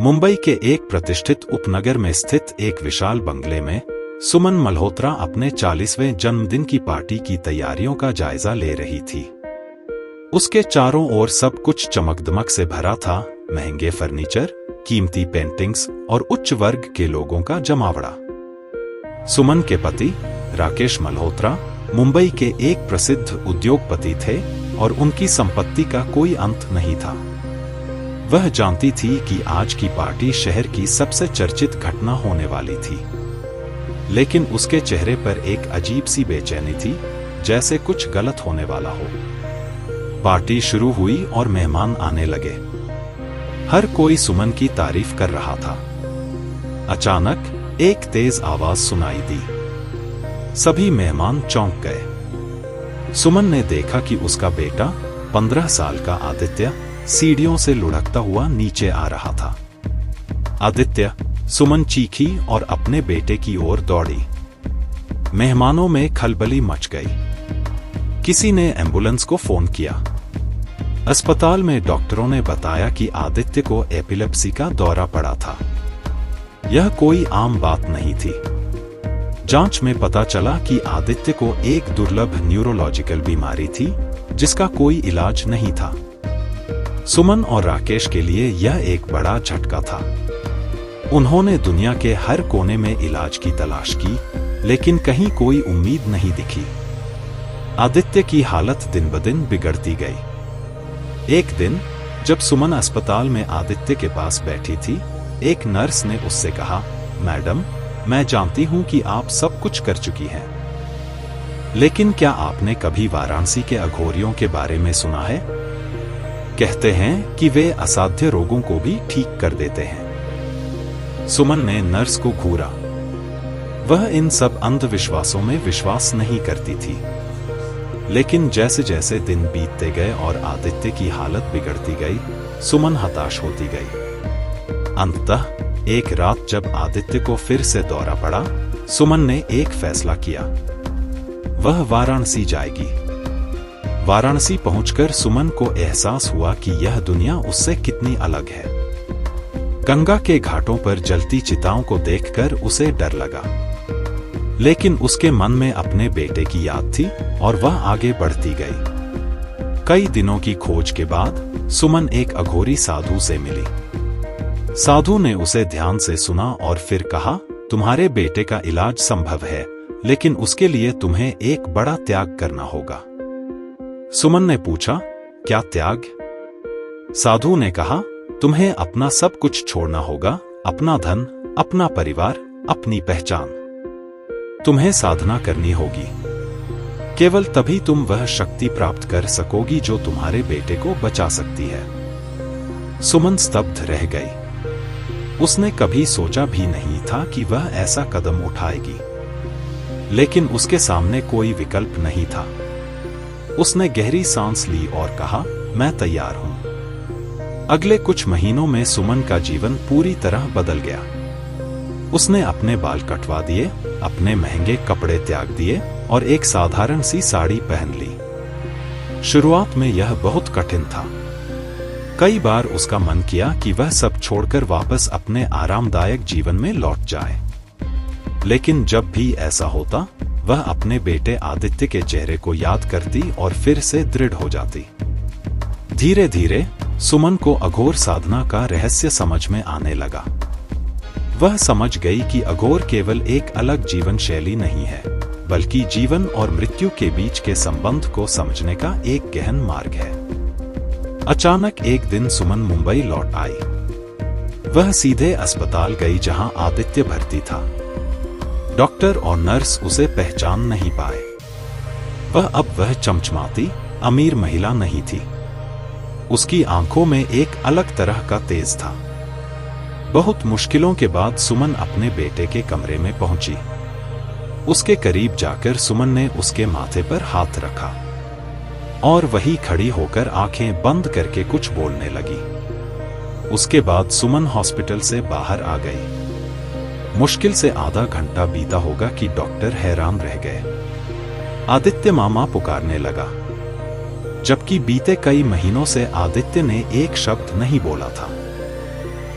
मुंबई के एक प्रतिष्ठित उपनगर में स्थित एक विशाल बंगले में सुमन मल्होत्रा अपने 40वें जन्मदिन की पार्टी की तैयारियों का जायजा ले रही थी। उसके चारों ओर सब कुछ चमकदमक से भरा था, महंगे फर्नीचर, कीमती पेंटिंग्स और उच्च वर्ग के लोगों का जमावड़ा। सुमन के पति राकेश मल्होत्रा मुंबई के एक प्रसिद्ध उद्योगपति थे और उनकी संपत्ति का कोई अंत नहीं था। वह जानती थी कि आज की पार्टी शहर की सबसे चर्चित घटना होने वाली थी, लेकिन उसके चेहरे पर एक अजीब सी बेचैनी थी, जैसे कुछ गलत होने वाला हो। पार्टी शुरू हुई और मेहमान आने लगे। हर कोई सुमन की तारीफ कर रहा था। अचानक एक तेज आवाज सुनाई दी। सभी मेहमान चौंक गए। सुमन ने देखा कि उसका बेटा 15 साल का आदित्य सीढ़ियों से लुढ़कता हुआ नीचे आ रहा था। आदित्य! सुमन चीखी और अपने बेटे की ओर दौड़ी। मेहमानों में खलबली मच गई। किसी ने एम्बुलेंस को फोन किया। अस्पताल में डॉक्टरों ने बताया कि आदित्य को एपिलेप्सी का दौरा पड़ा था। यह कोई आम बात नहीं थी। जांच में पता चला कि आदित्य को एक दुर्लभ न्यूरोलॉजिकल बीमारी थी, जिसका कोई इलाज नहीं था। सुमन और राकेश के लिए यह एक बड़ा झटका था। उन्होंने दुनिया के हर कोने में इलाज की तलाश की, लेकिन कहीं कोई उम्मीद नहीं दिखी। आदित्य की हालत दिन ब दिन बिगड़ती गई। एक दिन जब सुमन अस्पताल में आदित्य के पास बैठी थी, एक नर्स ने उससे कहा, मैडम, मैं जानती हूं कि आप सब कुछ कर चुकी हैं, लेकिन क्या आपने कभी वाराणसी के अघोरियों के बारे में सुना है? कहते हैं कि वे असाध्य रोगों को भी ठीक कर देते हैं। सुमन ने नर्स को घूरा। वह इन सब अंधविश्वासों में विश्वास नहीं करती थी, लेकिन जैसे जैसे दिन बीतते गए और आदित्य की हालत बिगड़ती गई, सुमन हताश होती गई। अंततः एक रात जब आदित्य को फिर से दौरा पड़ा, सुमन ने एक फैसला किया। वह वाराणसी जाएगी। वाराणसी पहुंचकर सुमन को एहसास हुआ कि यह दुनिया उससे कितनी अलग है। गंगा के घाटों पर जलती चिताओं को देखकर उसे डर लगा, लेकिन उसके मन में अपने बेटे की याद थी और वह आगे बढ़ती गई। कई दिनों की खोज के बाद सुमन एक अघोरी साधु से मिली। साधु ने उसे ध्यान से सुना और फिर कहा, तुम्हारे बेटे का इलाज संभव है, लेकिन उसके लिए तुम्हें एक बड़ा त्याग करना होगा। सुमन ने पूछा, क्या त्याग? साधु ने कहा, तुम्हें अपना सब कुछ छोड़ना होगा, अपना धन, अपना परिवार, अपनी पहचान। तुम्हें साधना करनी होगी। केवल तभी तुम वह शक्ति प्राप्त कर सकोगी जो तुम्हारे बेटे को बचा सकती है। सुमन स्तब्ध रह गई। उसने कभी सोचा भी नहीं था कि वह ऐसा कदम उठाएगी, लेकिन उसके सामने कोई विकल्प नहीं था। उसने गहरी सांस ली और कहा, मैं तैयार हूं। अगले कुछ महीनों में सुमन का जीवन पूरी तरह बदल गया। उसने अपने बाल कटवा दिए, अपने महंगे कपड़े त्याग दिए और एक साधारण सी साड़ी पहन ली। शुरुआत में यह बहुत कठिन था। कई बार उसका मन किया कि वह सब छोड़कर वापस अपने आरामदायक जीवन में लौट जाए, लेकिन जब भी ऐसा होता, वह अपने बेटे आदित्य के चेहरे को याद करती और फिर से दृढ़ हो जाती। धीरे धीरे सुमन को अघोर साधना का रहस्य समझ में आने लगा। वह समझ गई कि अघोर केवल एक अलग जीवन शैली नहीं है, बल्कि जीवन और मृत्यु के बीच के संबंध को समझने का एक गहन मार्ग है। अचानक एक दिन सुमन मुंबई लौट आई। वह सीधे अस्पताल गई जहां आदित्य भर्ती था। डॉक्टर और नर्स उसे पहचान नहीं पाए। वह चमचमाती, अमीर महिला नहीं थी। उसकी आंखों में एक अलग तरह का तेज था। बहुत मुश्किलों के बाद सुमन अपने बेटे के कमरे में पहुंची। उसके करीब जाकर सुमन ने उसके माथे पर हाथ रखा और वही खड़ी होकर आंखें बंद करके कुछ बोलने लगी। उसके बाद सुमन हॉस्पिटल से बाहर आ गई। मुश्किल से आधा घंटा बीता होगा कि डॉक्टर हैरान रह गए। आदित्य मामा पुकारने लगा, जबकि बीते कई महीनों से आदित्य ने एक शब्द नहीं बोला था।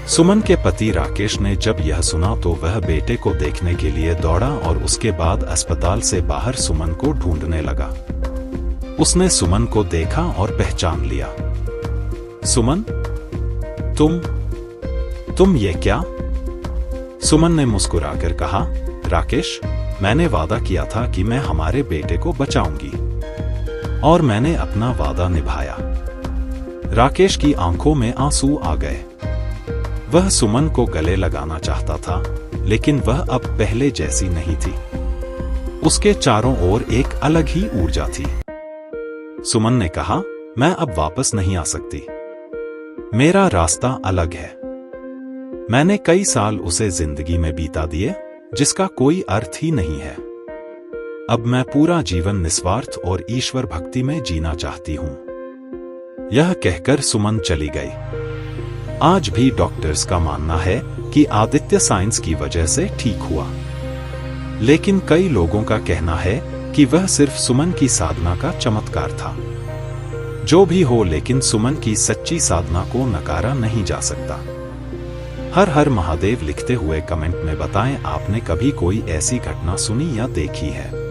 सुमन के पति राकेश ने जब यह सुना तो वह बेटे को देखने के लिए दौड़ा और उसके बाद अस्पताल से बाहर सुमन को ढूंढने लगा। उसने सुमन को देखा और पहचान लिया। सुमन, तुम ये क्या? सुमन ने मुस्कुराकर कहा, राकेश, मैंने वादा किया था कि मैं हमारे बेटे को बचाऊंगी और मैंने अपना वादा निभाया। राकेश की आंखों में आंसू आ गए। वह सुमन को गले लगाना चाहता था, लेकिन वह अब पहले जैसी नहीं थी। उसके चारों ओर एक अलग ही ऊर्जा थी। सुमन ने कहा, मैं अब वापस नहीं आ सकती। मेरा रास्ता अलग है। मैंने कई साल उसे जिंदगी में बीता दिए जिसका कोई अर्थ ही नहीं है। अब मैं पूरा जीवन निस्वार्थ और ईश्वर भक्ति में जीना चाहती हूं। यह कहकर सुमन चली गई। आज भी डॉक्टर्स का मानना है कि आदित्य साइंस की वजह से ठीक हुआ, लेकिन कई लोगों का कहना है कि वह सिर्फ सुमन की साधना का चमत्कार था। जो भी हो, लेकिन सुमन की सच्ची साधना को नकारा नहीं जा सकता। हर हर महादेव लिखते हुए कमेंट में बताएं आपने कभी कोई ऐसी घटना सुनी या देखी है।